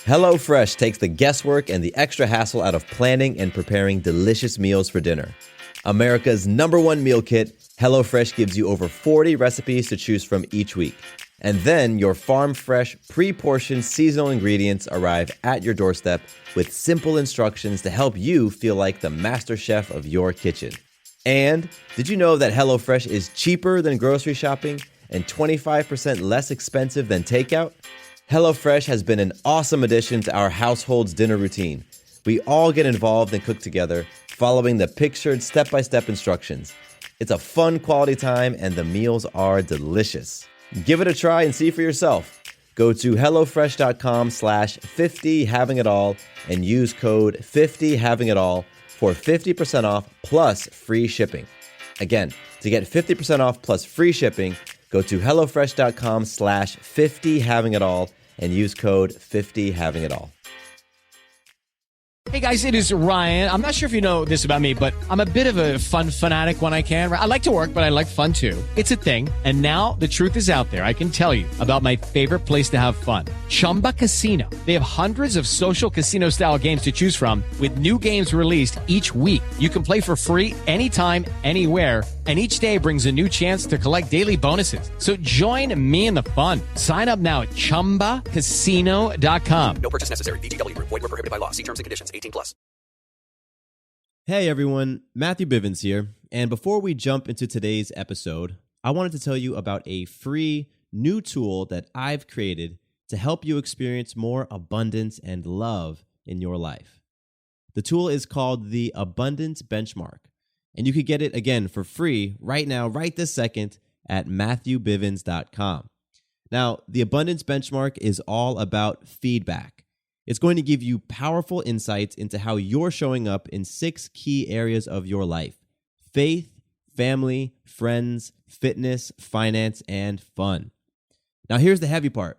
HelloFresh takes the guesswork and the extra hassle out of planning and preparing delicious meals for dinner. America's #1 meal kit, HelloFresh gives you over 40 recipes to choose from each week. And then your farm-fresh, pre-portioned seasonal ingredients arrive at your doorstep with simple instructions to help you feel like the master chef of your kitchen. And did you know that HelloFresh is cheaper than grocery shopping and 25% less expensive than takeout? HelloFresh has been an awesome addition to our household's dinner routine. We all get involved and cook together, following the pictured step-by-step instructions. It's a fun quality time and the meals are delicious. Give it a try and see for yourself. Go to HelloFresh.com/50havingitall and use code 50havingitall for 50% off plus free shipping. Again, to get 50% off plus free shipping, go to HelloFresh.com/50havingitall and use code 50havingitall. Hey guys, it is Ryan. I'm not sure if you know this about me, but I'm a bit of a fun fanatic when I can. I like to work, but I like fun too. It's a thing. And now the truth is out there. I can tell you about my favorite place to have fun. Chumba Casino. They have hundreds of social casino style games to choose from with new games released each week. You can play for free anytime, anywhere. And each day brings a new chance to collect daily bonuses. So join me in the fun. Sign up now at ChumbaCasino.com. No purchase necessary. VGW Group. Void where prohibited by law. See terms and conditions. 18+. Hey everyone, Matthew Bivens here. And before we jump into today's episode, I wanted to tell you about a free new tool that I've created to help you experience more abundance and love in your life. The tool is called the Abundance Benchmark. And you could get it, again, for free right now, right this second, at MatthewBivens.com. Now, the Abundance Benchmark is all about feedback. It's going to give you powerful insights into how you're showing up in 6 key areas of your life: faith, family, friends, fitness, finance, and fun. Now, here's the heavy part.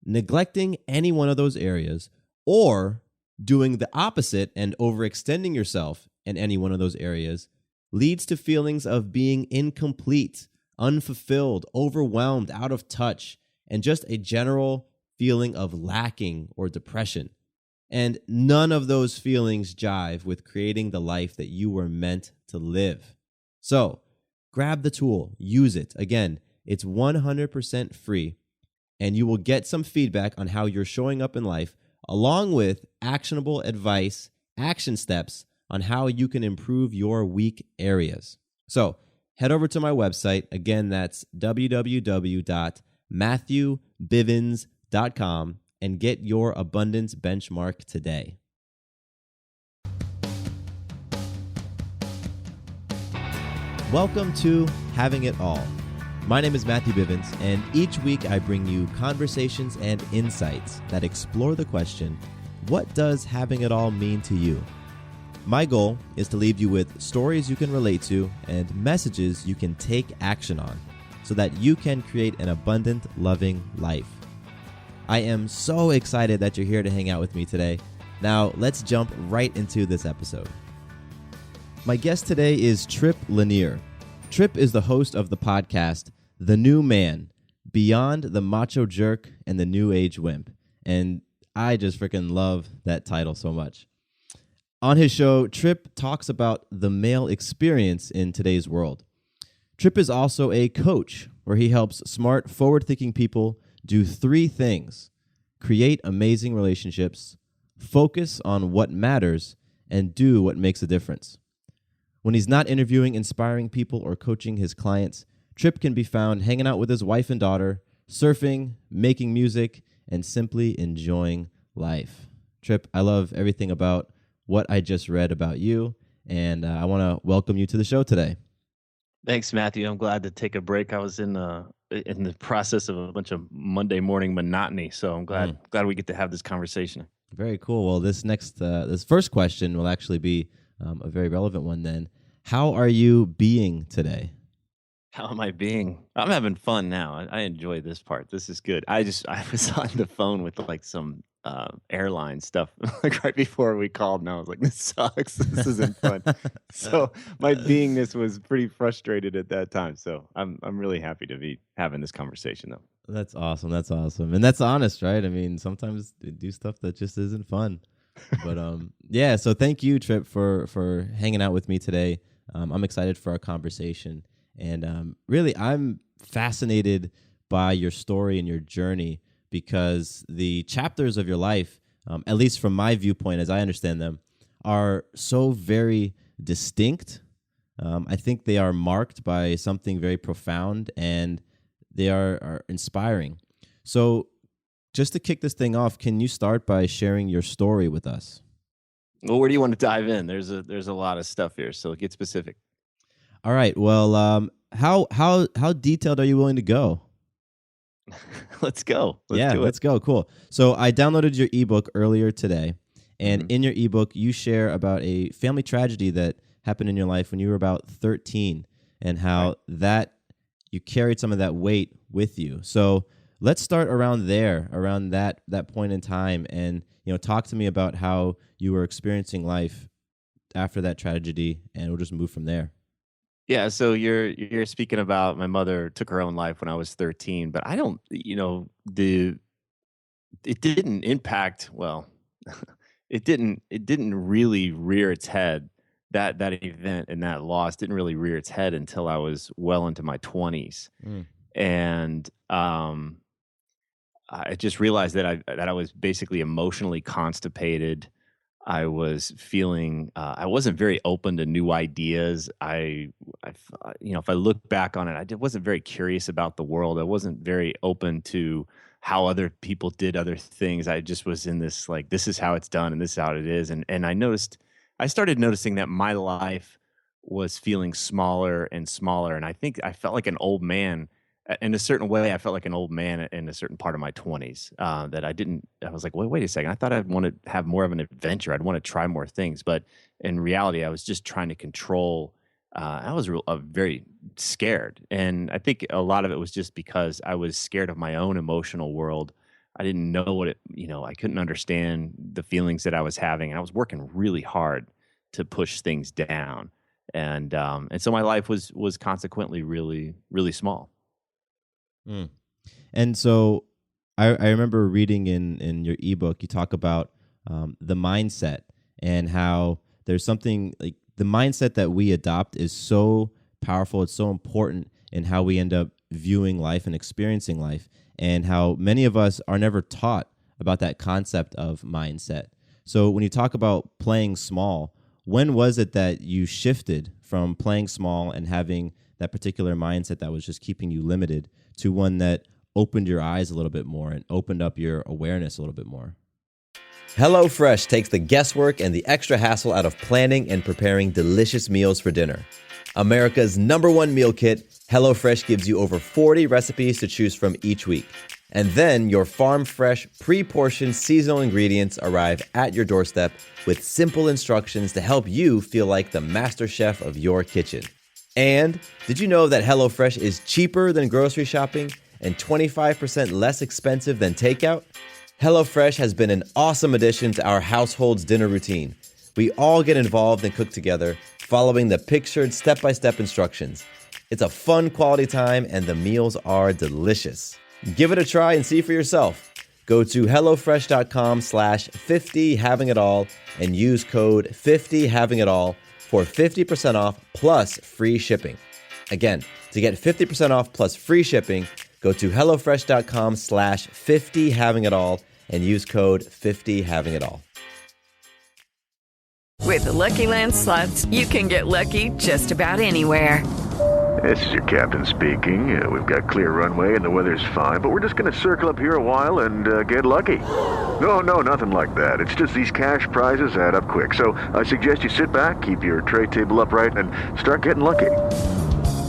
Neglecting any one of those areas or doing the opposite and overextending yourself in any one of those areas leads to feelings of being incomplete, unfulfilled, overwhelmed, out of touch, and just a general feeling of lacking or depression. And none of those feelings jive with creating the life that you were meant to live. So grab the tool, use it. Again, it's 100% free, and you will get some feedback on how you're showing up in life, along with actionable advice, action steps on how you can improve your weak areas. So head over to my website. Again, that's www.matthewbivens.com and get your abundance benchmark today. Welcome to Having It All. My name is Matthew Bivens, and each week I bring you conversations and insights that explore the question, what does having it all mean to you? My goal is to leave you with stories you can relate to and messages you can take action on so that you can create an abundant, loving life. I am so excited that you're here to hang out with me today. Now, let's jump right into this episode. My guest today is Tripp Lanier. Tripp is the host of the podcast, The New Man, Beyond the Macho Jerk and the New Age Wimp. And I just freaking love that title so much. On his show, Tripp talks about the male experience in today's world. Tripp is also a coach where he helps smart, forward-thinking people do 3 things: create amazing relationships, focus on what matters, and do what makes a difference. When he's not interviewing inspiring people or coaching his clients, Tripp can be found hanging out with his wife and daughter, surfing, making music, and simply enjoying life. Tripp, I love everything about what I just read about you, and I want to welcome you to the show today. Thanks, Matthew. I'm glad to take a break. I was in the process of a bunch of Monday morning monotony, so I'm glad we get to have this conversation. Very cool. Well, this first question will actually be a very relevant one then. How are you being today? How am I being? I'm having fun now. I enjoy this part. This is good. I was on the phone with like some airline stuff like right before we called, and I was like, "This sucks. This isn't fun." So my beingness was pretty frustrated at that time. So I'm really happy to be having this conversation though. That's awesome. That's awesome. And that's honest, right? I mean, sometimes they do stuff that just isn't fun. But yeah, so thank you, Tripp, for hanging out with me today. I'm excited for our conversation. And really, I'm fascinated by your story and your journey because the chapters of your life, at least from my viewpoint as I understand them, are so very distinct. I think they are marked by something very profound and they are inspiring. So just to kick this thing off, can you start by sharing your story with us? Well, where do you want to dive in? There's a lot of stuff here, so get specific. All right. Well, how detailed are you willing to go? Let's go. Let's do it. Let's go. Cool. So I downloaded your ebook earlier today, and in your ebook, you share about a family tragedy that happened in your life when you were about 13, and how that you carried some of that weight with you. So let's start around there, around that point in time, and talk to me about how you were experiencing life after that tragedy, and we'll just move from there. Yeah, so you're speaking about my mother took her own life when I was 13, but I don't, it didn't impact, well, it didn't really rear its head. That event and that loss didn't really rear its head until I was well into my 20s. Mm. And I just realized that I was basically emotionally constipated. I was feeling I wasn't very open to new ideas. If I look back on it, wasn't very curious about the world. I wasn't very open to how other people did other things. I just was in this like, this is how it's done and this is how it is. And I started noticing that my life was feeling smaller and smaller. And I think I felt like an old man in a certain way. I felt like an old man in a certain part of my 20s that I was like, wait a second. I thought I'd want to have more of an adventure. I'd want to try more things. But in reality, I was just trying to control. I was very scared. And I think a lot of it was just because I was scared of my own emotional world. I didn't know I couldn't understand the feelings that I was having. And I was working really hard to push things down. And so my life was consequently really, really small. Mm. And so I remember reading in your ebook, you talk about the mindset and how there's something like the mindset that we adopt is so powerful. It's so important in how we end up viewing life and experiencing life, and how many of us are never taught about that concept of mindset. So when you talk about playing small, when was it that you shifted from playing small and having that particular mindset that was just keeping you limited to one that opened your eyes a little bit more and opened up your awareness a little bit more? HelloFresh takes the guesswork and the extra hassle out of planning and preparing delicious meals for dinner. America's #1 meal kit, HelloFresh gives you over 40 recipes to choose from each week. And then your farm-fresh, pre-portioned seasonal ingredients arrive at your doorstep with simple instructions to help you feel like the master chef of your kitchen. And did you know that HelloFresh is cheaper than grocery shopping and 25% less expensive than takeout? HelloFresh has been an awesome addition to our household's dinner routine. We all get involved and cook together, following the pictured step-by-step instructions. It's a fun quality time and the meals are delicious. Give it a try and see for yourself. Go to HelloFresh.com/50havingitall and use code 50havingitall for 50% off plus free shipping. Again, to get 50% off plus free shipping, go to HelloFresh.com/50havingitall and use code 50havingitall. With the Lucky Land Slots, you can get lucky just about anywhere. This is your captain speaking. We've got clear runway and the weather's fine, but we're just going to circle up here a while and get lucky. No, nothing like that. It's just these cash prizes add up quick. So I suggest you sit back, keep your tray table upright, and start getting lucky.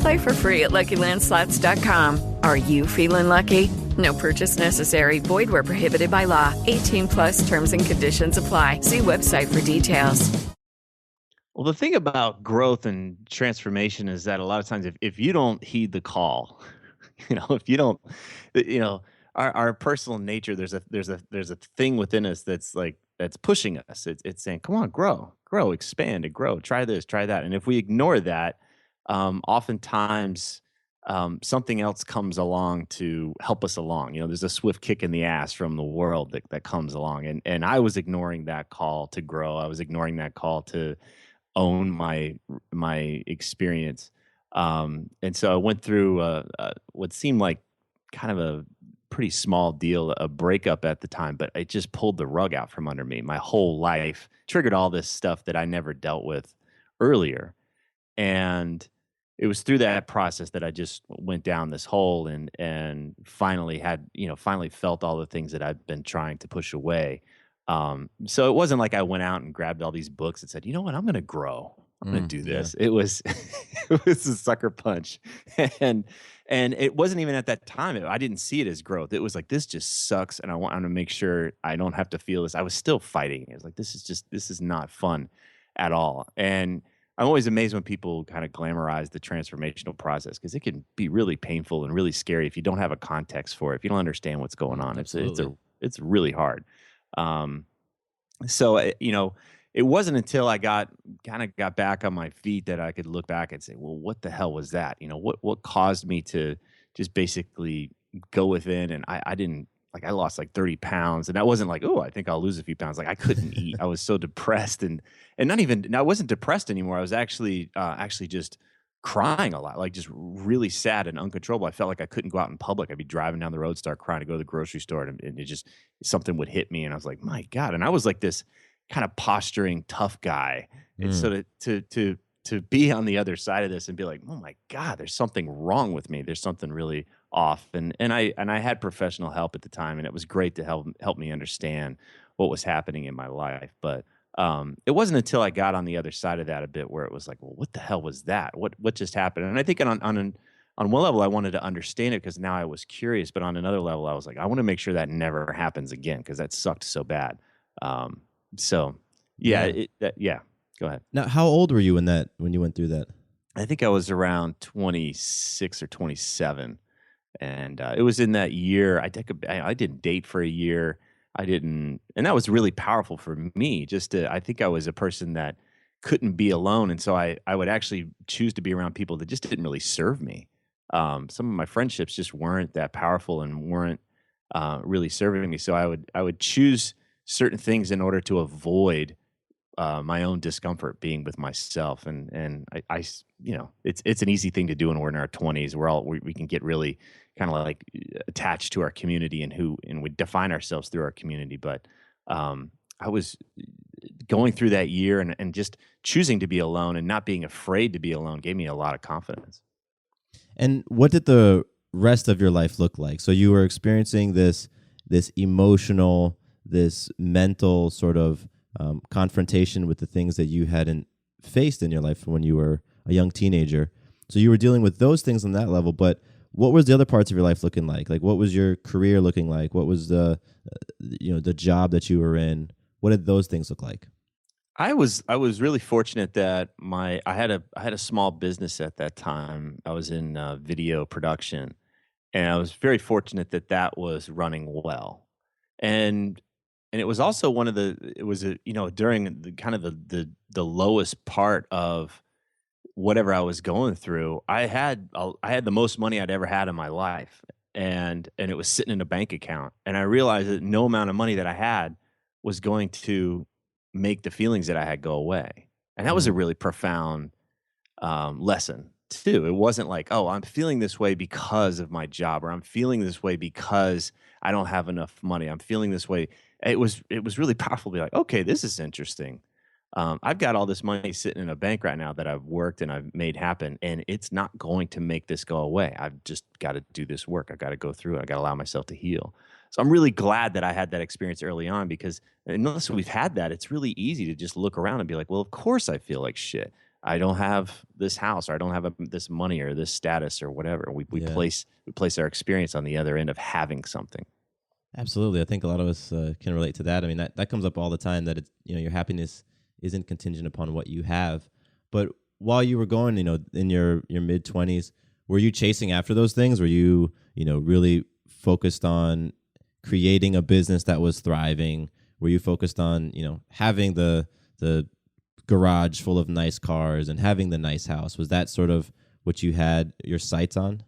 Play for free at LuckyLandSlots.com. Are you feeling lucky? No purchase necessary. Void where prohibited by law. 18+ terms and conditions apply. See website for details. Well, the thing about growth and transformation is that a lot of times if you don't heed the call, if you don't, our personal nature, there's a thing within us that's pushing us. It's saying, come on, grow, expand, and grow. Try this, try that. And if we ignore that, oftentimes something else comes along to help us along. There's a swift kick in the ass from the world that comes along. And I was ignoring that call to grow. I was ignoring that call to own my experience. And so I went through what seemed like kind of a pretty small deal, a breakup at the time, but it just pulled the rug out from under me. My whole life triggered all this stuff that I never dealt with earlier. And it was through that process that I just went down this hole and finally finally felt all the things that I've been trying to push away. So it wasn't like I went out and grabbed all these books and said, you know what, I'm going to grow. I'm going to do this. Yeah. It was it was a sucker punch. And it wasn't even at that time. I didn't see it as growth. It was like, this just sucks. And I want to make sure I don't have to feel this. I was still fighting. It was like, this is not fun at all. And I'm always amazed when people kind of glamorize the transformational process, because it can be really painful and really scary if you don't have a context for it. If you don't understand what's going on, it's really hard. So it wasn't until I got back on my feet that I could look back and say, well, what the hell was that? What caused me to just basically go within, and I didn't, like, I lost like 30 pounds, and that wasn't like, oh, I think I'll lose a few pounds. Like, I couldn't eat. I was so depressed, and I wasn't depressed anymore. I was actually just crying a lot, like just really sad and uncontrollable. I felt like I couldn't go out in public. I'd be driving down the road, start crying to go to the grocery store, and it just, something would hit me, and I was like, my God. And I was like this kind of posturing tough guy. And so to be on the other side of this and be like, oh my God, there's something wrong with me. There's something really off. And I had professional help at the time, and it was great to help me understand what was happening in my life. But it wasn't until I got on the other side of that a bit where it was like, well, what the hell was that? What just happened? And I think on one level, I wanted to understand it because now I was curious. But on another level, I was like, I want to make sure that never happens again, because that sucked so bad. So yeah. Go ahead. Now, how old were you when you went through that? I think I was around 26 or 27. And it was in that year. I didn't date for a year. And that was really powerful for me. I think I was a person that couldn't be alone. And so I would actually choose to be around people that just didn't really serve me. Some of my friendships just weren't that powerful and weren't really serving me. So I would choose certain things in order to avoid my own discomfort being with myself. And I it's an easy thing to do when we're in our 20s. We can get really kind of like attached to our community and we define ourselves through our community. But I was going through that year and just choosing to be alone and not being afraid to be alone gave me a lot of confidence. And what did the rest of your life look like? So you were experiencing this emotional, this mental sort of confrontation with the things that you hadn't faced in your life when you were a young teenager. So you were dealing with those things on that level, but what was the other parts of your life looking like? Like, what was your career looking like? What was the job that you were in? What did those things look like? I was really fortunate that I had a small business at that time. I was in video production, and I was very fortunate that was running well. And it was also during the kind of the lowest part of whatever I was going through. I had the most money I'd ever had in my life, and it was sitting in a bank account. And I realized that no amount of money that I had was going to make the feelings that I had go away. And that was a really profound lesson too. It wasn't like, oh, I'm feeling this way because of my job, or I'm feeling this way because I don't have enough money. I'm feeling this way. It was really powerful to be like, okay, this is interesting. I've got all this money sitting in a bank right now that I've worked and I've made happen, and it's not going to make this go away. I've just got to do this work. I've got to go through it. I've got to allow myself to heal. So I'm really glad that I had that experience early on, because unless we've had that, it's really easy to just look around and be like, well, of course I feel like shit. I don't have this house, or I don't have this money or this status or whatever. We place our experience on the other end of having something. Absolutely. I think a lot of us can relate to that. I mean, that comes up all the time, that it's, your happiness isn't contingent upon what you have. But while you were going, in your mid-20s, were you chasing after those things? Were you, really focused on creating a business that was thriving? Were you focused on, having the garage full of nice cars and having the nice house? Was that sort of what you had your sights on?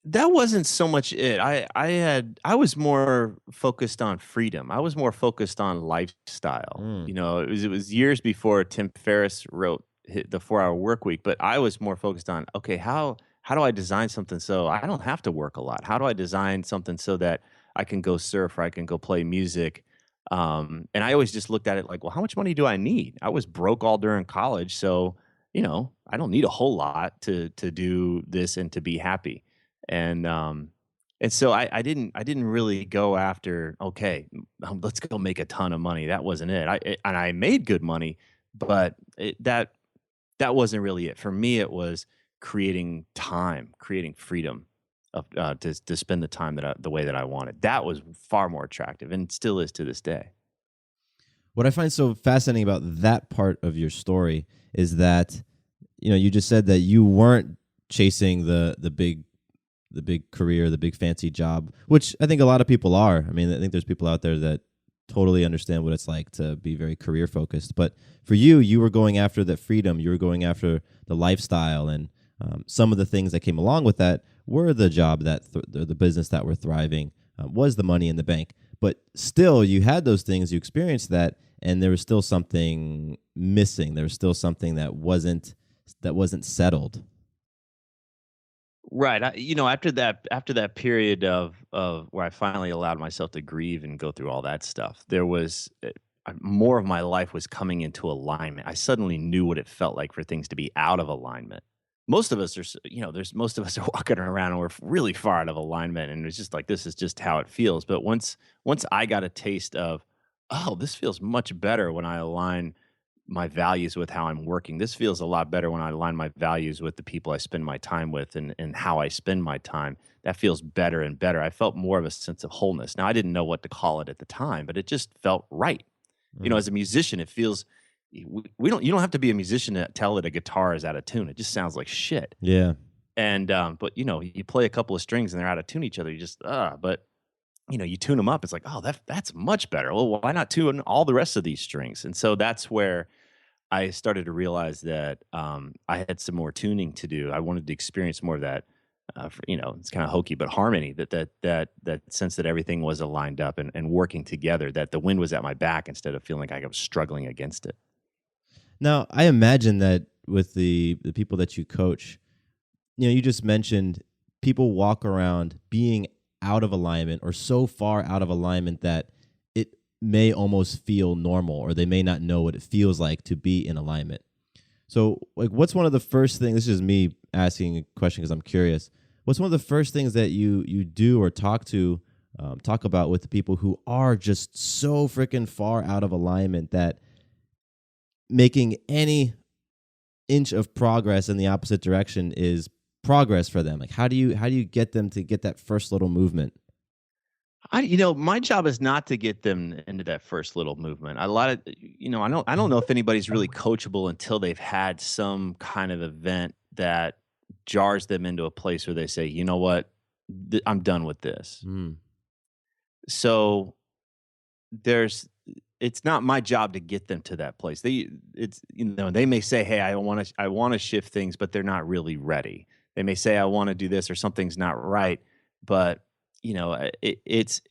That wasn't so much it. I was more focused on freedom. I was more focused on lifestyle. Mm. It was years before Tim Ferriss wrote the 4 Hour Work Week, but I was more focused on, okay, how do I design something so I don't have to work a lot? How do I design something so that I can go surf or I can go play music? And I always just looked at it like, well, how much money do I need? I was broke all during college, so I don't need a whole lot to do this and to be happy. And so I didn't really go after, okay, let's go make a ton of money. That wasn't it. And I made good money, but that wasn't really it. For me, it was creating time, creating freedom of to spend the time the way that I wanted. That was far more attractive, and still is to this day. What I find so fascinating about that part of your story is that, you just said that you weren't chasing the big career, the big fancy job, which I think a lot of people are. I mean, I think there's people out there that totally understand what it's like to be very career focused. But for you, you were going after that freedom. You were going after the lifestyle, and some of the things that came along with that were the job that the business that were thriving, was the money in the bank. But still, you had those things, you experienced that, and there was still something missing. There was still something that wasn't settled. Right. After that period of where I finally allowed myself to grieve and go through all that stuff, there was more of my life was coming into alignment. I suddenly knew what it felt like for things to be out of alignment. Most of us most of us are walking around and we're really far out of alignment, and it's just like, this is just how it feels. But once I got a taste of, oh, this feels much better when I align my values with how I'm working. This feels a lot better when I align my values with the people I spend my time with, and how I spend my time. That feels better and better. I felt more of a sense of wholeness. Now, I didn't know what to call it at the time, but it just felt right. As a musician, it feels, you don't have to be a musician to tell that a guitar is out of tune. It just sounds like shit. Yeah. And but you play a couple of strings and they're out of tune each other. You just but you tune them up. It's like, oh, that's much better. Well, why not tune all the rest of these strings? And so that's where I started to realize that I had some more tuning to do. I wanted to experience more of that. It's kind of hokey, but harmony. That sense that everything was aligned up and working together. That the wind was at my back instead of feeling like I was struggling against it. Now, I imagine that with the people that you coach, you just mentioned people walk around being out of alignment, or so far out of alignment that it may almost feel normal, or they may not know what it feels like to be in alignment. So, like, what's one of the first things, this is me asking a question because I'm curious, what's one of the first things that you do or talk about with the people who are just so freaking far out of alignment that making any inch of progress in the opposite direction is progress for them? Like, how do you get them to get that first little movement? My job is not to get them into that first little movement. I don't know if anybody's really coachable until they've had some kind of event that jars them into a place where they say, you know what, I'm done with this. So it's not my job to get them to that place. They may say, hey, I want to shift things, but they're not really ready. They may say, I want to do this, or something's not right, but it's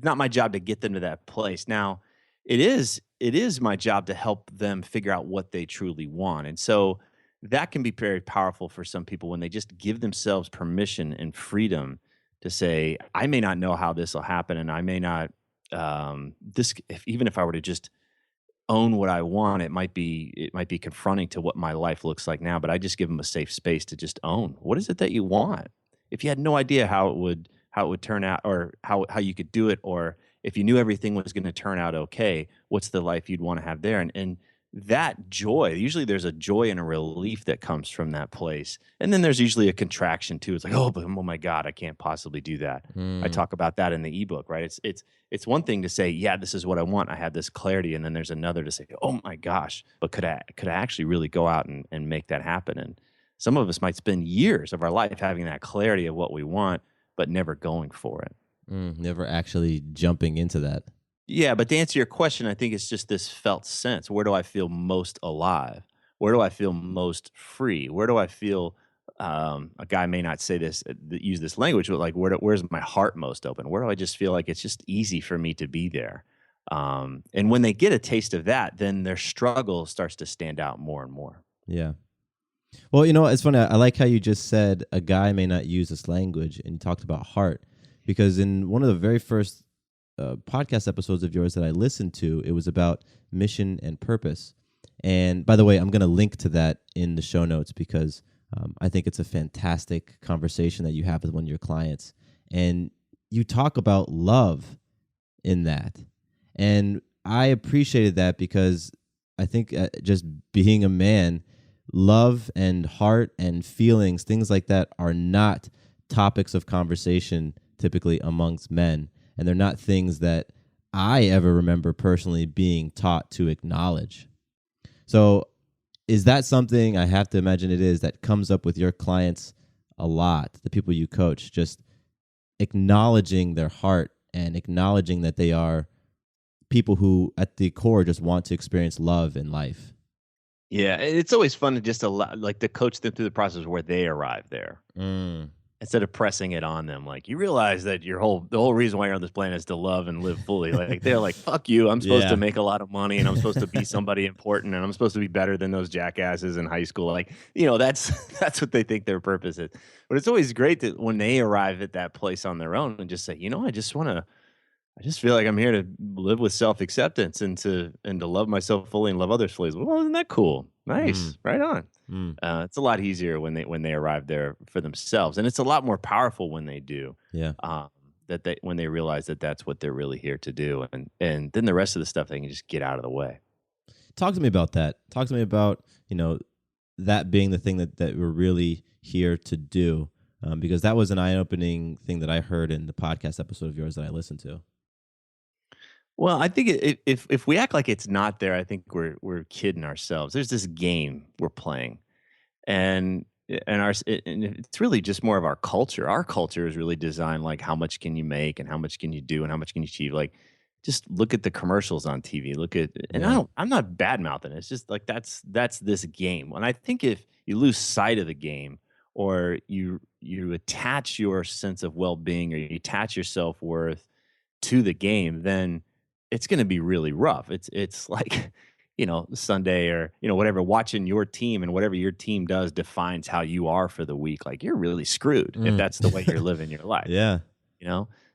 not my job to get them to that place. Now, it is my job to help them figure out what they truly want. And so that can be very powerful for some people when they just give themselves permission and freedom to say, I may not know how this will happen, and I may not, even if I were to just own what I want, it might be confronting to what my life looks like now, but I just give them a safe space to just own. What is it that you want? If you had no idea how it would turn out, or how you could do it, or if you knew everything was going to turn out okay, what's the life you'd want to have there? And that joy, usually there's a joy and a relief that comes from that place. And then there's usually a contraction too. It's like, oh my God, I can't possibly do that. I talk about that in the ebook, right? It's one thing to say, yeah, this is what I want. I have this clarity. And then there's another to say, oh my gosh, but could I actually really go out and make that happen? And some of us might spend years of our life having that clarity of what we want, but never going for it. Never actually jumping into that. Yeah, but to answer your question, I think it's just this felt sense. Where do I feel most alive? Where do I feel most free? Where do I feel a guy may not say this, use this language, but like where's my heart most open? Where do I just feel like it's just easy for me to be there? And when they get a taste of that, then their struggle starts to stand out more and more. Yeah. Well, it's funny. I like how you just said a guy may not use this language, and you talked about heart, because in one of the very first podcast episodes of yours that I listened to, it was about mission and purpose. And by the way, I'm going to link to that in the show notes because I think it's a fantastic conversation that you have with one of your clients. And you talk about love in that. And I appreciated that because I think just being a man, love and heart and feelings, things like that are not topics of conversation typically amongst men. And they're not things that I ever remember personally being taught to acknowledge. So is that something, I have to imagine it is, that comes up with your clients a lot, the people you coach, just acknowledging their heart and acknowledging that they are people who at the core just want to experience love in life? Yeah, it's always fun to just like to coach them through the process where they arrive there. Instead of pressing it on them. Like, you realize that the whole reason why you're on this planet is to love and live fully. Like, they're like, fuck you, I'm supposed to make a lot of money, and I'm supposed to be somebody important, and I'm supposed to be better than those jackasses in high school. Like, that's what they think their purpose is. But it's always great that when they arrive at that place on their own and just say, I just feel like I'm here to live with self-acceptance and to love myself fully and love others fully. Well, isn't that cool? Nice. Right on. It's a lot easier when they arrive there for themselves, and it's a lot more powerful when they do. Yeah. When they realize that that's what they're really here to do, and then the rest of the stuff they can just get out of the way. Talk to me about that. Talk to me about that being the thing that we're really here to do, because that was an eye-opening thing that I heard in the podcast episode of yours that I listened to. Well, I think if we act like it's not there, I think we're kidding ourselves. There's this game we're playing, and it's really just more of our culture. Our culture is really designed like, how much can you make, and how much can you do, and how much can you achieve. Like, just look at the commercials on TV. I'm not bad mouthing it. It's just like that's this game. And I think if you lose sight of the game, or you attach your sense of well-being, or you attach your self-worth to the game, then it's going to be really rough. It's like, Sunday or, whatever, watching your team, and whatever your team does defines how you are for the week. Like, you're really screwed if that's the way you're living your life. Yeah.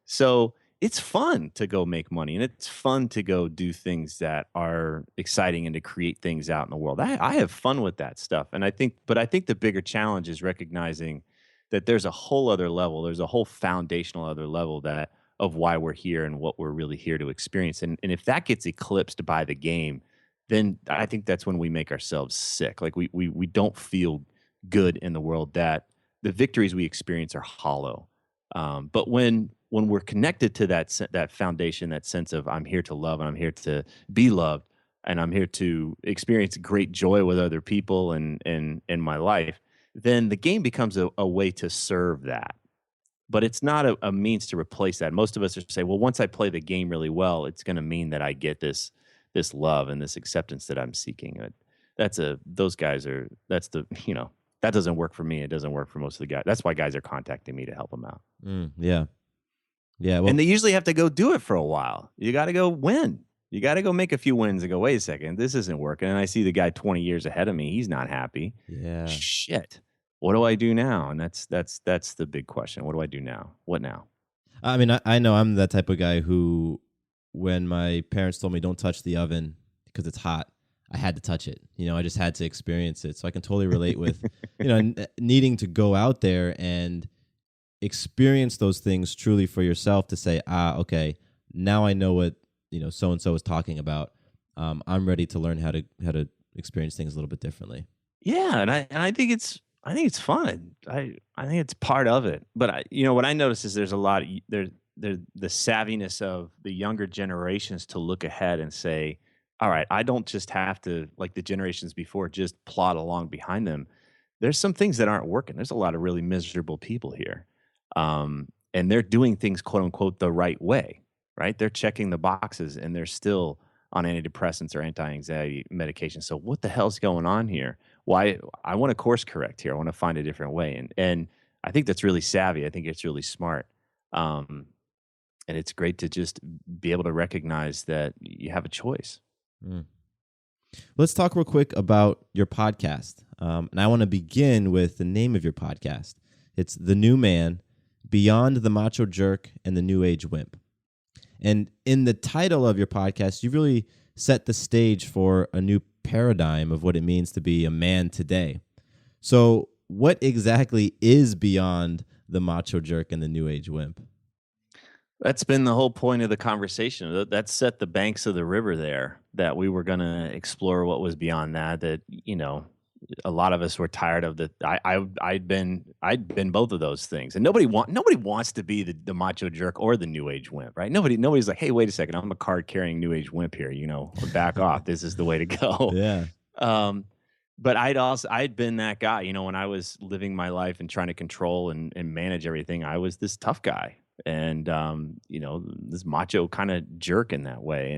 So it's fun to go make money, and it's fun to go do things that are exciting and to create things out in the world. I have fun with that stuff. And I think the bigger challenge is recognizing that there's a whole other level. There's a whole foundational other level of why we're here and what we're really here to experience. And if that gets eclipsed by the game, then I think that's when we make ourselves sick. Like, we don't feel good in the world, that the victories we experience are hollow. But when we're connected to that foundation, that sense of, I'm here to love, and I'm here to be loved, and I'm here to experience great joy with other people and in my life, then the game becomes a way to serve that. But it's not a means to replace that. Most of us say, well, once I play the game really well, it's going to mean that I get this love and this acceptance that I'm seeking. That doesn't work for me. It doesn't work for most of the guys. That's why guys are contacting me to help them out. Yeah. Well, and they usually have to go do it for a while. You got to go win. You got to go make a few wins and go, wait a second, this isn't working. And I see the guy 20 years ahead of me. He's not happy. Yeah. Shit. What do I do now? And that's the big question. What do I do now? What now? I mean, I know I'm that type of guy who, when my parents told me don't touch the oven because it's hot, I had to touch it. I just had to experience it. So I can totally relate with, needing to go out there and experience those things truly for yourself, to say, okay, now I know what, so-and-so is talking about. I'm ready to learn how to experience things a little bit differently. Yeah. And I think it's fun. I think it's part of it. But what I notice is there's a lot of the savviness of the younger generations to look ahead and say, all right, I don't just have to, like the generations before, just plod along behind them. There's some things that aren't working. There's a lot of really miserable people here. and they're doing things quote unquote the right way, right? They're checking the boxes and they're still on antidepressants or anti-anxiety medication. So what the hell's going on here? Why I want to course correct here. I want to find a different way. And I think that's really savvy. I think it's really smart. And it's great to just be able to recognize that you have a choice. Mm. Let's talk real quick about your podcast. And I want to begin with the name of your podcast. It's The New Man, Beyond the Macho Jerk and the New Age Wimp. And in the title of your podcast, you really set the stage for a new paradigm of what it means to be a man today. So what exactly is beyond the Macho Jerk and the New Age Wimp? That's been the whole point of the conversation. That set the banks of the river there, that we were going to explore what was beyond that, a lot of us were tired of the. I'd been both of those things, and nobody wants to be the macho jerk or the new age wimp, right? Nobody's like, hey, wait a second, I'm a card carrying new age wimp here, back off. This is the way to go. Yeah. But I'd been that guy, when I was living my life and trying to control and manage everything. I was this tough guy, and this macho kind of jerk in that way,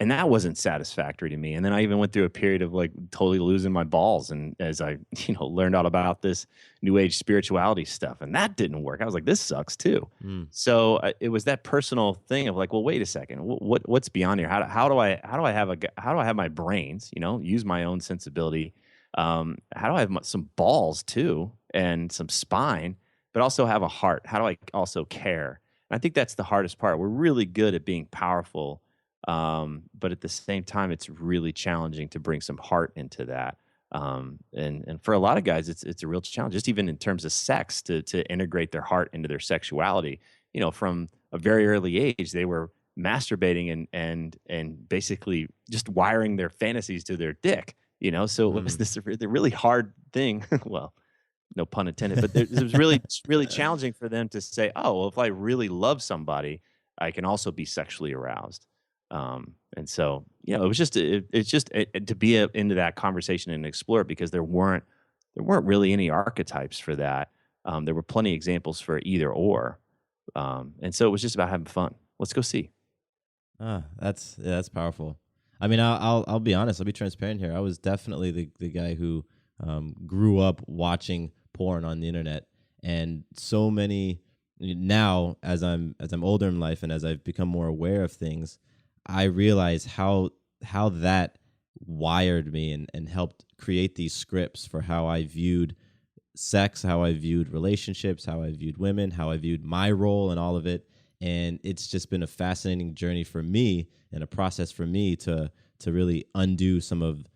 and that wasn't satisfactory to me. And then I even went through a period of like totally losing my balls. And as I, learned all about this new age spirituality stuff, and that didn't work. I was like, this sucks too. So it was that personal thing of like, well, wait a second, what's beyond here? How do I have my brains, use my own sensibility? How do I have some balls too, and some spine, but also have a heart? How do I also care? And I think that's the hardest part. We're really good at being powerful. But at the same time, it's really challenging to bring some heart into that. And for a lot of guys, it's a real challenge, just even in terms of sex, to integrate their heart into their sexuality. From a very early age, they were masturbating and basically just wiring their fantasies to their dick. So it was this really hard thing. Well, no pun intended, but it was really challenging for them to say, oh, well, if I really love somebody, I can also be sexually aroused. And so, it was just to be into that conversation and explore it, because there weren't really any archetypes for that. There were plenty of examples for either or. And so it was just about having fun. Let's go see. That's powerful. I mean, I'll be honest. I'll be transparent here. I was definitely the guy who grew up watching porn on the internet, and so many now as I'm older in life and as I've become more aware of things, I realize how that wired me and helped create these scripts for how I viewed sex, how I viewed relationships, how I viewed women, how I viewed my role in all of it. And it's just been a fascinating journey for me, and a process for me to really undo some of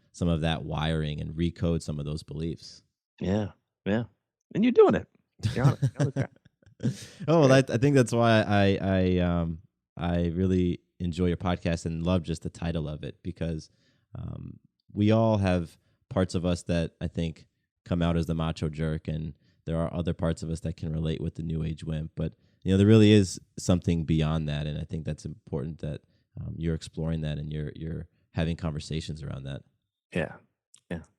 that wiring and recode some of those beliefs. Yeah. And you're doing it. You're on it. Oh, well, I think that's why I really enjoy your podcast and love just the title of it, because we all have parts of us that I think come out as the macho jerk, and there are other parts of us that can relate with the new age wimp. But there really is something beyond that, and I think that's important that you're exploring that and you're having conversations around that. Yeah.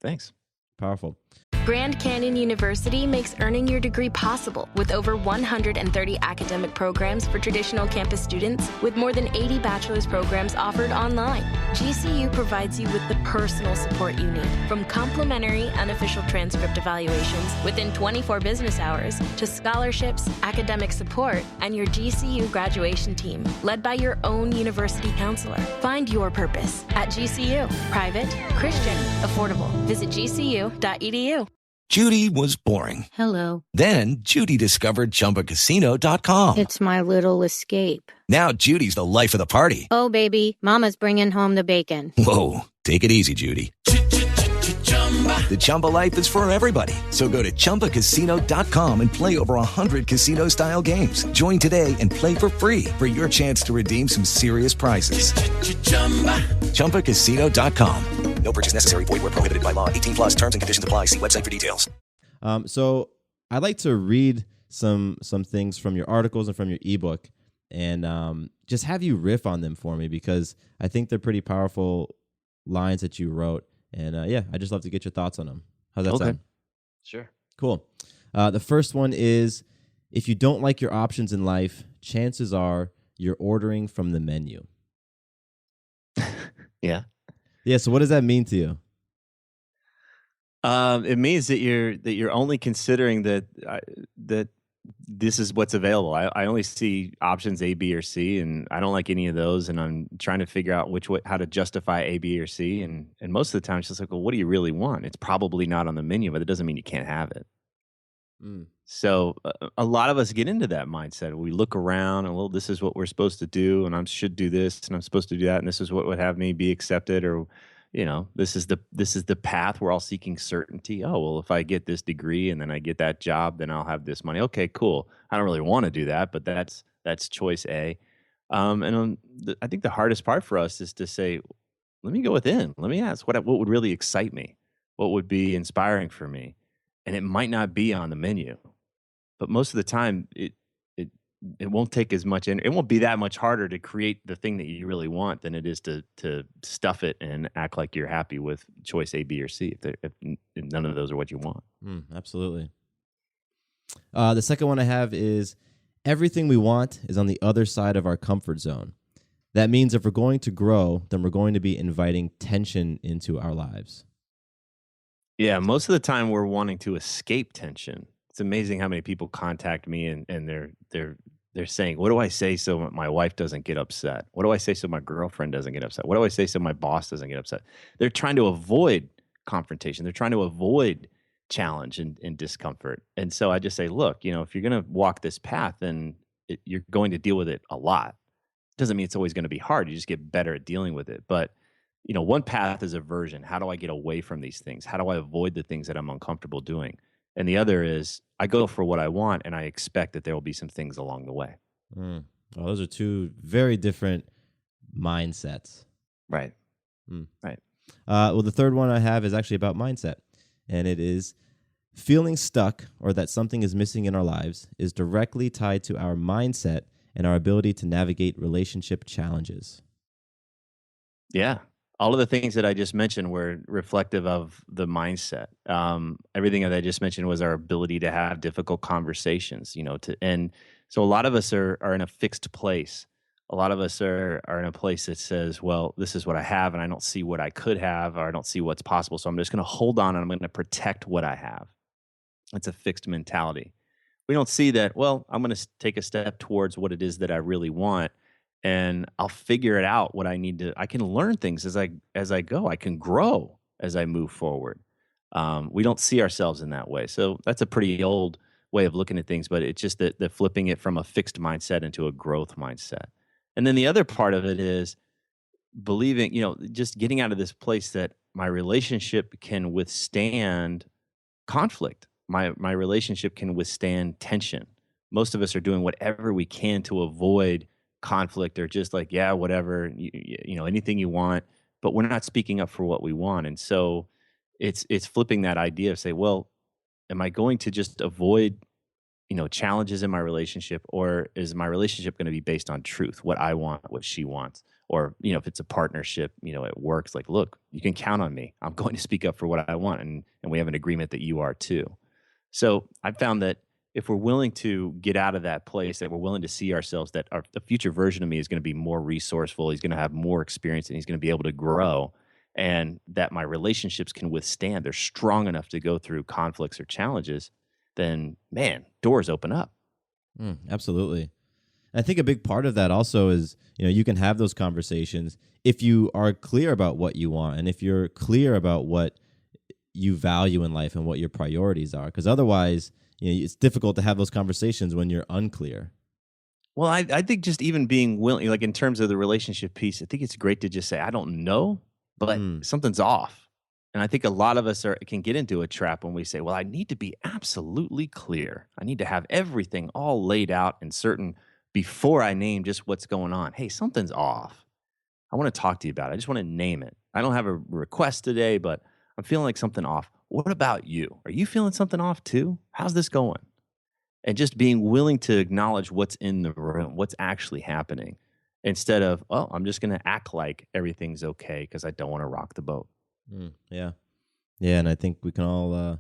Thanks. Powerful. Grand Canyon University makes earning your degree possible with over 130 academic programs for traditional campus students, with more than 80 bachelor's programs offered online. GCU provides you with the personal support you need, from complimentary unofficial transcript evaluations within 24 business hours to scholarships, academic support, and your GCU graduation team, led by your own university counselor. Find your purpose at GCU. Private, Christian, affordable. Visit gcu.edu. Judy was boring. Hello. Then Judy discovered ChumbaCasino.com. It's my little escape. Now Judy's the life of the party. Oh, baby, mama's bringing home the bacon. Whoa, take it easy, Judy. The Chumba life is for everybody. So go to ChumbaCasino.com and play over 100 casino-style games. Join today and play for free for your chance to redeem some serious prizes. ChumbaCasino.com. No purchase necessary. Void where prohibited by law. 18 plus terms and conditions apply. See website for details. So I'd like to read some things from your articles and from your ebook, and just have you riff on them for me, because I think they're pretty powerful lines that you wrote. And I'd just love to get your thoughts on them. How's that sound? Sure. Cool. The first one is, if you don't like your options in life, chances are you're ordering from the menu. Yeah. Yeah. So what does that mean to you? It means that you're only considering that this is what's available. I only see options A, B, or C, and I don't like any of those. And I'm trying to figure out how to justify A, B, or C. And most of the time, it's just like, well, what do you really want? It's probably not on the menu, but it doesn't mean you can't have it. So a lot of us get into that mindset. We look around and, well, this is what we're supposed to do, and I should do this, and I'm supposed to do that, and this is what would have me be accepted, or this is the path. We're all seeking certainty. Oh, well, if I get this degree and then I get that job, then I'll have this money. Okay, cool. I don't really want to do that, but that's choice A. I think the hardest part for us is to say, let me go within. Let me ask what would really excite me, what would be inspiring for me, and it might not be on the menu. But most of the time, it won't take as much, and it won't be that much harder to create the thing that you really want than it is to stuff it and act like you're happy with choice A, B, or C if none of those are what you want. Absolutely. The second one I have is everything we want is on the other side of our comfort zone. That means if we're going to grow, then we're going to be inviting tension into our lives. Yeah, most of the time we're wanting to escape tension. It's amazing how many people contact me and they're saying, what do I say so my wife doesn't get upset? What do I say so my girlfriend doesn't get upset? What do I say so my boss doesn't get upset? They're trying to avoid confrontation. They're trying to avoid challenge and discomfort. And so I just say, look, if you're going to walk this path, then you're going to deal with it a lot. Doesn't mean it's always going to be hard. You just get better at dealing with it. But one path is aversion. How do I get away from these things? How do I avoid the things that I'm uncomfortable doing? And the other is I go for what I want, and I expect that there will be some things along the way. Well, those are two very different mindsets. Right. Right. Well, the third one I have is actually about mindset, and it is feeling stuck or that something is missing in our lives is directly tied to our mindset and our ability to navigate relationship challenges. Yeah. All of the things that I just mentioned were reflective of the mindset. Everything that I just mentioned was our ability to have difficult conversations, and so a lot of us are in a fixed place. A lot of us are in a place that says, well, this is what I have, and I don't see what I could have, or I don't see what's possible. So I'm just going to hold on and I'm going to protect what I have. It's a fixed mentality. We don't see that, well, I'm going to take a step towards what it is that I really want. And I'll figure it out what I need to. I can learn things as I go. I can grow as I move forward. We don't see ourselves in that way. So that's a pretty old way of looking at things, but it's just that the flipping it from a fixed mindset into a growth mindset. And then the other part of it is believing, just getting out of this place that my relationship can withstand conflict. My relationship can withstand tension. Most of us are doing whatever we can to avoid conflict, or just like, yeah, whatever, anything you want, but we're not speaking up for what we want. And so it's flipping that idea of say, well, am I going to just avoid, challenges in my relationship, or is my relationship going to be based on truth, what I want, what she wants? Or, if it's a partnership, it works like, look, you can count on me. I'm going to speak up for what I want. And we have an agreement that you are too. So I found that if we're willing to get out of that place, that we're willing to see ourselves, that the future version of me is going to be more resourceful, he's going to have more experience, and he's going to be able to grow, and that my relationships can withstand, they're strong enough to go through conflicts or challenges, then, man, doors open up. Absolutely. I think a big part of that also is, you can have those conversations if you are clear about what you want and if you're clear about what you value in life and what your priorities are, because otherwise, it's difficult to have those conversations when you're unclear. Well, I think just even being willing, like in terms of the relationship piece, I think it's great to just say, I don't know, but something's off. And I think a lot of us can get into a trap when we say, well, I need to be absolutely clear. I need to have everything all laid out and certain before I name just what's going on. Hey, something's off. I want to talk to you about it. I just want to name it. I don't have a request today, but I'm feeling like something off. What about you? Are you feeling something off too? How's this going? And just being willing to acknowledge what's in the room, what's actually happening, instead of, oh, I'm just going to act like everything's okay because I don't want to rock the boat. Yeah. And I think we can all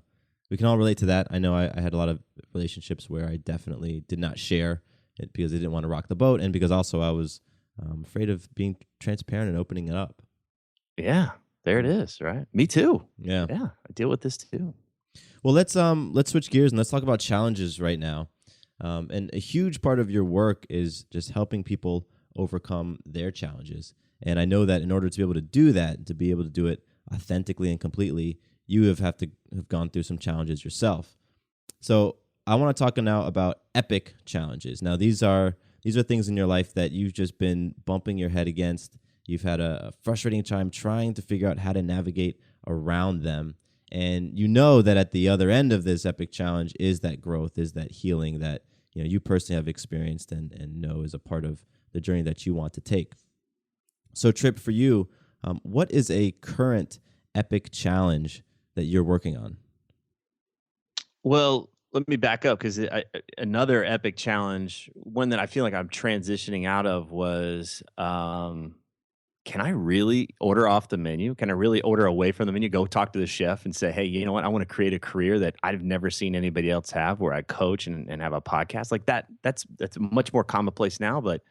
we can all relate to that. I know I had a lot of relationships where I definitely did not share it because I didn't want to rock the boat, and because also I was afraid of being transparent and opening it up. Yeah, there it is, right? Me too. Yeah. Yeah, I deal with this too. Well, let's switch gears and let's talk about challenges right now. And a huge part of your work is just helping people overcome their challenges. And I know that in order to be able to do that, to be able to do it authentically and completely, you have gone through some challenges yourself. So I want to talk now about epic challenges. Now, these are things in your life that you've just been bumping your head against. You've had a frustrating time trying to figure out how to navigate around them. And you know that at the other end of this epic challenge is that growth, is that healing that you personally have experienced and know is a part of the journey that you want to take. So, Tripp, for you, what is a current epic challenge that you're working on? Well, let me back up because another epic challenge, one that I feel like I'm transitioning out of was, can I really order off the menu? Can I really order away from the menu? Go talk to the chef and say, hey, you know what? I want to create a career that I've never seen anybody else have, where I coach and have a podcast like that. That's much more commonplace now, but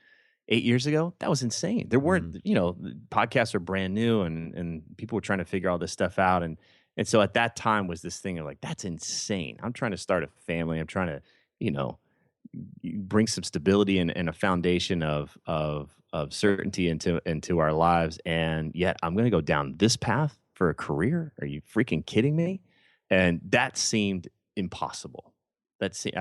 8 years ago, that was insane. There weren't, podcasts are brand new and people were trying to figure all this stuff out. And so at that time was this thing of like, that's insane. I'm trying to start a family. I'm trying to, bring some stability and a foundation of certainty into our lives. And yet I'm going to go down this path for a career. Are you freaking kidding me? And that seemed impossible.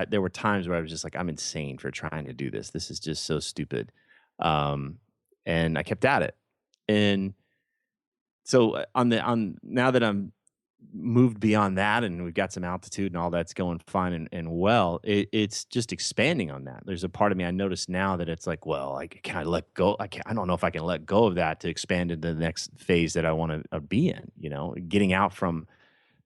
There were times where I was just like, I'm insane for trying to do this. This is just so stupid. And I kept at it. And so now that I'm moved beyond that and we've got some altitude and all that's going fine and well, it's just expanding on that. There's a part of me I notice now that it's like, well, can I let go? I don't know if I can let go of that to expand into the next phase that I want to be in, getting out from,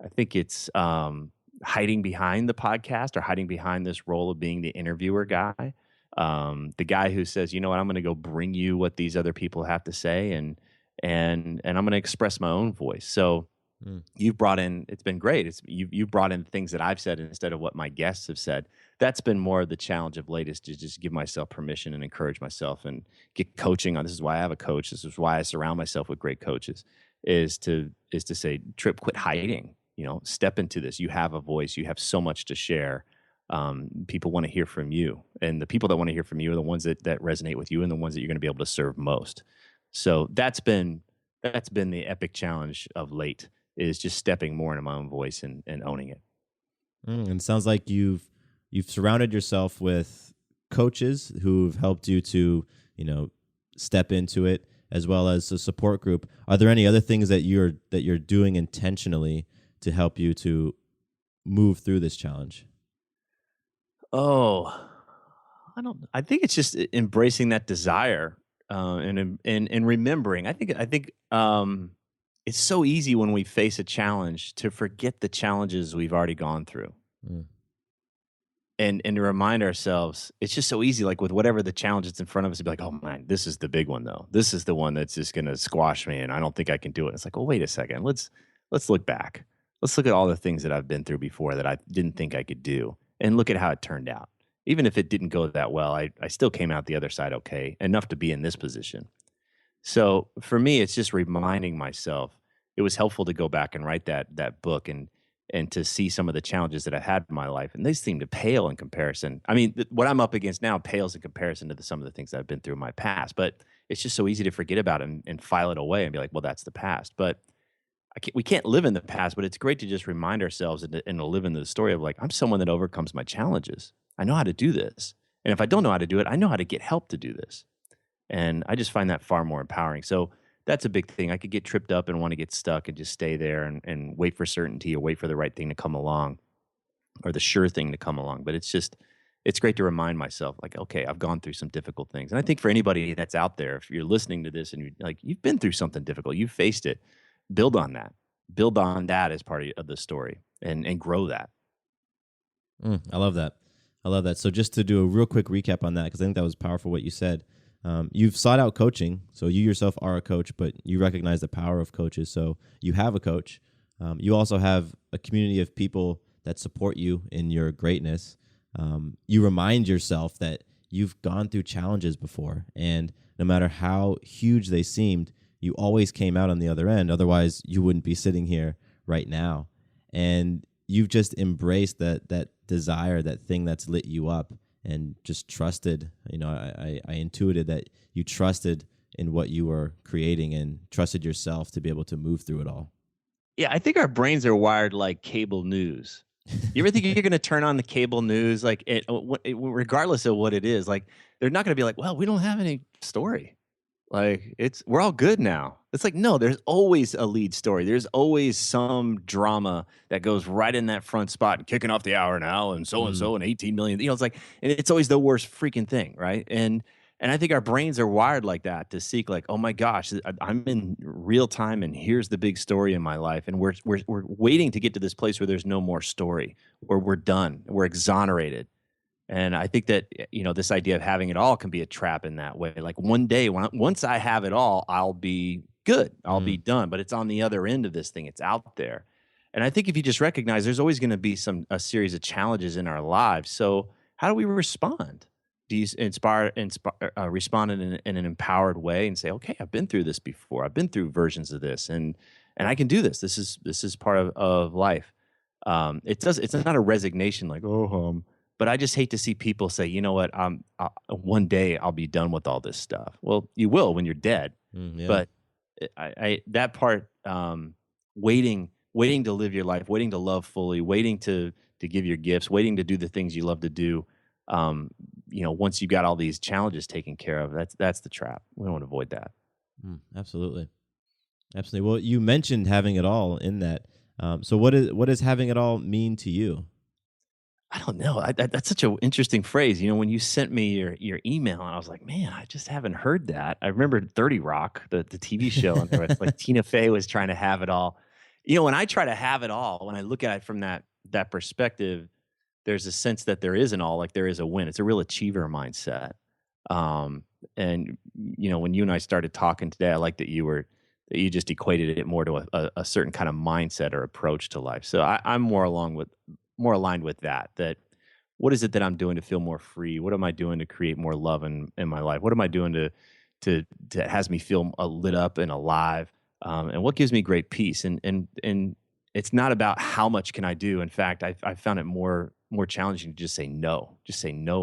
I think it's hiding behind the podcast or hiding behind this role of being the interviewer guy. The guy who says, you know what, I'm going to go bring you what these other people have to say and I'm going to express my own voice. So you've brought in, it's been great. You've brought in things that I've said instead of what my guests have said. That's been more of the challenge of late, is to just give myself permission and encourage myself and get coaching on. This is why I have a coach. This is why I surround myself with great coaches, is to say, Tripp, quit hiding, step into this. You have a voice. You have so much to share. People want to hear from you, and the people that want to hear from you are the ones that resonate with you and the ones that you're going to be able to serve most. So that's been the epic challenge of late, is just stepping more into my own voice and owning it. And it sounds like you've surrounded yourself with coaches who've helped you to, step into it, as well as a support group. Are there any other things that you're doing intentionally to help you to move through this challenge? Oh, I think it's just embracing that desire and remembering. I think it's so easy when we face a challenge to forget the challenges we've already gone through. And to remind ourselves, it's just so easy, like with whatever the challenge that's in front of us, to be like, oh man, this is the big one though. This is the one that's just going to squash me and I don't think I can do it. It's like, well, wait a second. Let's look back. Let's look at all the things that I've been through before that I didn't think I could do, and look at how it turned out. Even if it didn't go that well, I still came out the other side okay, enough to be in this position. So for me, it's just reminding myself. It was helpful to go back and write that book and to see some of the challenges that I had in my life, and they seem to pale in comparison. I mean, what I'm up against now pales in comparison to some of the things that I've been through in my past. But it's just so easy to forget about it and file it away and be like, well, that's the past. But we can't live in the past. But it's great to just remind ourselves and to live in the story of like, I'm someone that overcomes my challenges. I know how to do this, and if I don't know how to do it, I know how to get help to do this. And I just find that far more empowering. So that's a big thing. I could get tripped up and want to get stuck and just stay there and wait for certainty or wait for the right thing to come along or the sure thing to come along. But it's great to remind myself, like, okay, I've gone through some difficult things. And I think for anybody that's out there, if you're listening to this and you've been through something difficult, you've faced it, build on that. Build on that as part of the story and grow that. I love that. So just to do a real quick recap on that, because I think that was powerful what you said. You've sought out coaching, so you yourself are a coach, but you recognize the power of coaches, so you have a coach. You also have a community of people that support you in your greatness. You remind yourself that you've gone through challenges before, and no matter how huge they seemed, you always came out on the other end. Otherwise, you wouldn't be sitting here right now. And you've just embraced that desire, that thing that's lit you up, and just trusted. I intuited that you trusted in what you were creating and trusted yourself to be able to move through it all. Yeah, I think our brains are wired like cable news. You ever think you're going to turn on the cable news, like regardless of what it is, like they're not going to be like, well, we don't have any story. Like we're all good now. It's like, no, there's always a lead story. There's always some drama that goes right in that front spot and kicking off the hour now and so and 18 million. It's like, and it's always the worst freaking thing, right? And I think our brains are wired like that to seek, like, oh my gosh, I'm in real time and here's the big story in my life, and we're waiting to get to this place where there's no more story, where we're done, we're exonerated. And I think that, this idea of having it all can be a trap in that way. Like one day, once I have it all, I'll be good. I'll be done. But it's on the other end of this thing. It's out there. And I think if you just recognize there's always going to be a series of challenges in our lives. So how do we respond? Do you respond in an empowered way and say, okay, I've been through this before. I've been through versions of this, and I can do this. This is part of life. It's not a resignation like, but I just hate to see people say, you know what, one day I'll be done with all this stuff. Well, you will when you're dead. Yeah. But I that part, waiting to live your life, waiting to love fully, waiting to give your gifts, waiting to do the things you love to do. Once you've got all these challenges taken care of, that's the trap. We don't want to avoid that. Absolutely. Well, you mentioned having it all in that. So what does having it all mean to you? I don't know. That's such an interesting phrase. When you sent me your email, and I was like, man, I just haven't heard that. I remember 30 Rock, the TV show, and there was like Tina Fey was trying to have it all. When I try to have it all, when I look at it from that perspective, there's a sense that there isn't all, like there is a win. It's a real achiever mindset. And when you and I started talking today, I like that you just equated it more to a certain kind of mindset or approach to life. So I'm more aligned with that what is it that I'm doing to feel more free? What am I doing to create more love in my life? What am I doing to has me feel lit up and alive? And what gives me great peace? And it's not about how much can I do. In fact, I found it more challenging to just say no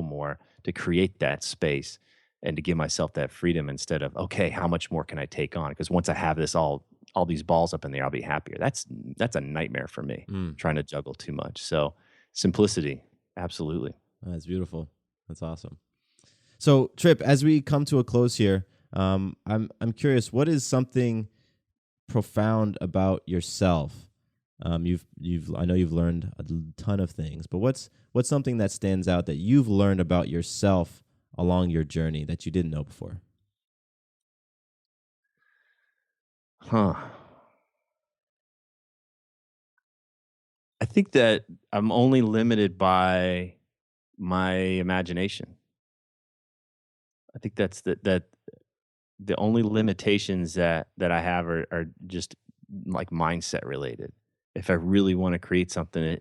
more, to create that space and to give myself that freedom instead of, okay, how much more can I take on? Because once I have this all these balls up in the air, I'll be happier. That's a nightmare for me, trying to juggle too much. So simplicity, absolutely. That's beautiful. That's awesome. So Tripp, as we come to a close here, I'm curious, what is something profound about yourself? I know you've learned a ton of things, but what's something that stands out that you've learned about yourself along your journey that you didn't know before? I think that I'm only limited by my imagination. I think that's that the only limitations that I have are just like mindset related. If I really want to create something,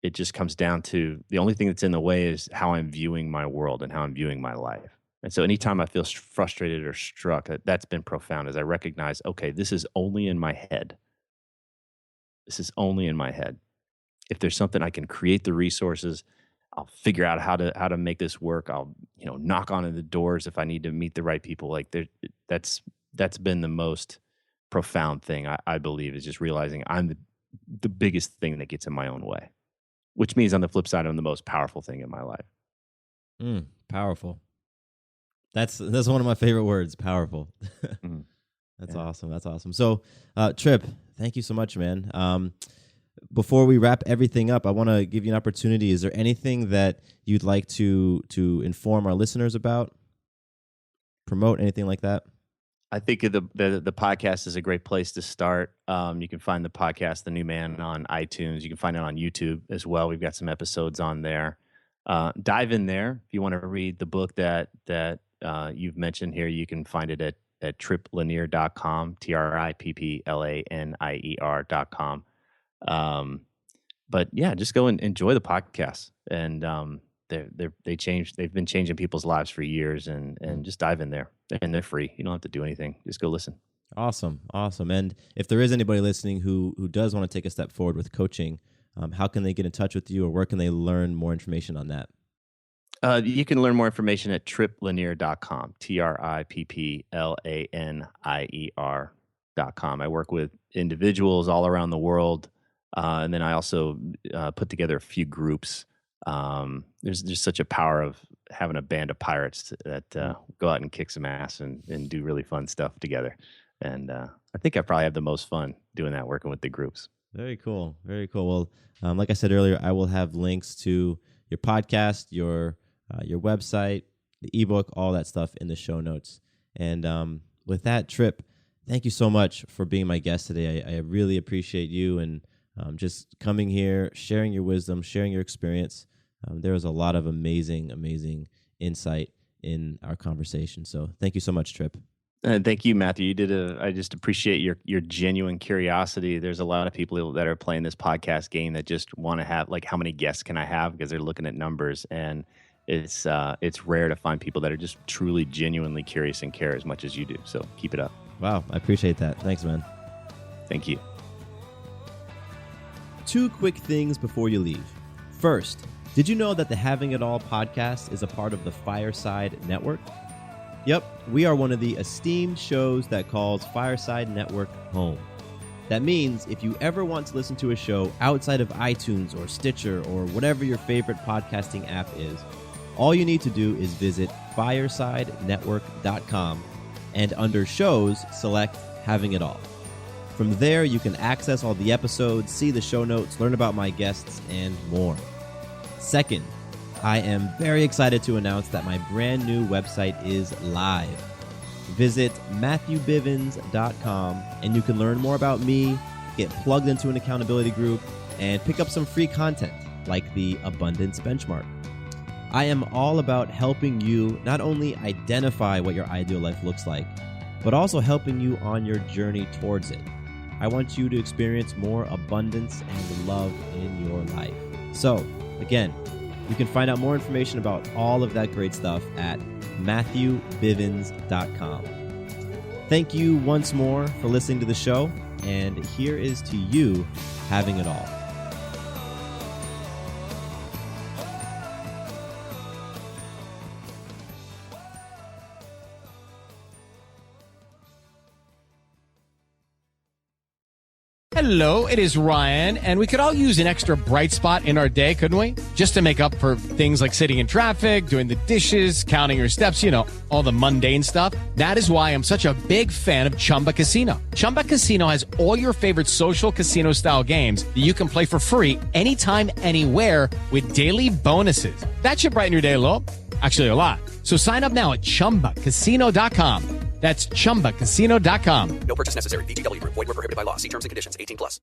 it just comes down to the only thing that's in the way is how I'm viewing my world and how I'm viewing my life. And so anytime I feel frustrated or struck, that's been profound as I recognize, okay, this is only in my head. This is only in my head. If there's something I can create the resources, I'll figure out how to make this work. I'll, knock on the doors if I need to meet the right people. Like that's been the most profound thing I believe, is just realizing I'm the biggest thing that gets in my own way, which means on the flip side, I'm the most powerful thing in my life. Powerful. That's one of my favorite words, powerful. That's awesome. That's awesome. So, Tripp, thank you so much, man. Before we wrap everything up, I want to give you an opportunity. Is there anything that you'd like to inform our listeners about? Promote anything like that? I think the podcast is a great place to start. You can find the podcast, The New Man, on iTunes. You can find it on YouTube as well. We've got some episodes on there. Dive in there. If you want to read the book that you've mentioned here, you can find it at tripplanier.com, TRIPPLANIER.com. But yeah, just go and enjoy the podcast. And they've been changing people's lives for years, and just dive in there. And they're free. You don't have to do anything. Just go listen. Awesome. And if there is anybody listening who does want to take a step forward with coaching, how can they get in touch with you, or where can they learn more information on that? You can learn more information at tripplanier.com, TRIPPLANIER.com. I work with individuals all around the world, and then I also put together a few groups. There's just such a power of having a band of pirates that go out and kick some ass and do really fun stuff together. And I think I probably have the most fun doing that, working with the groups. Very cool. Very cool. Well, like I said earlier, I will have links to your podcast, your website, the ebook, all that stuff in the show notes. And with that, Tripp, thank you so much for being my guest today. I really appreciate you and just coming here, sharing your wisdom, sharing your experience. There was a lot of amazing insight in our conversation. So thank you so much, Tripp. Thank you, Matthew. I just appreciate your genuine curiosity. There's a lot of people that are playing this podcast game that just want to have, like, how many guests can I have? Because they're looking at numbers, and it's rare to find people that are just truly, genuinely curious and care as much as you do. So keep it up. Wow, I appreciate that. Thanks, man. Thank you. 2 quick things before you leave. First, did you know that the Having It All podcast is a part of the Fireside Network? Yep, we are one of the esteemed shows that calls Fireside Network home. That means if you ever want to listen to a show outside of iTunes or Stitcher or whatever your favorite podcasting app is, all you need to do is visit firesidenetwork.com and under shows, select Having It All. From there, you can access all the episodes, see the show notes, learn about my guests, and more. Second, I am very excited to announce that my brand new website is live. Visit MatthewBivens.com and you can learn more about me, get plugged into an accountability group, and pick up some free content like the Abundance Benchmark. I am all about helping you not only identify what your ideal life looks like, but also helping you on your journey towards it. I want you to experience more abundance and love in your life. So, again, you can find out more information about all of that great stuff at MatthewBivens.com. Thank you once more for listening to the show, and here is to you having it all. Hello, it is Ryan, and we could all use an extra bright spot in our day, couldn't we? Just to make up for things like sitting in traffic, doing the dishes, counting your steps, all the mundane stuff. That is why I'm such a big fan of Chumba Casino. Chumba Casino has all your favorite social casino-style games that you can play for free anytime, anywhere with daily bonuses. That should brighten your day a little. Actually, a lot. So sign up now at ChumbaCasino.com. That's ChumbaCasino.com. No purchase necessary. VGW Group. Void where prohibited by law. See terms and conditions. 18+.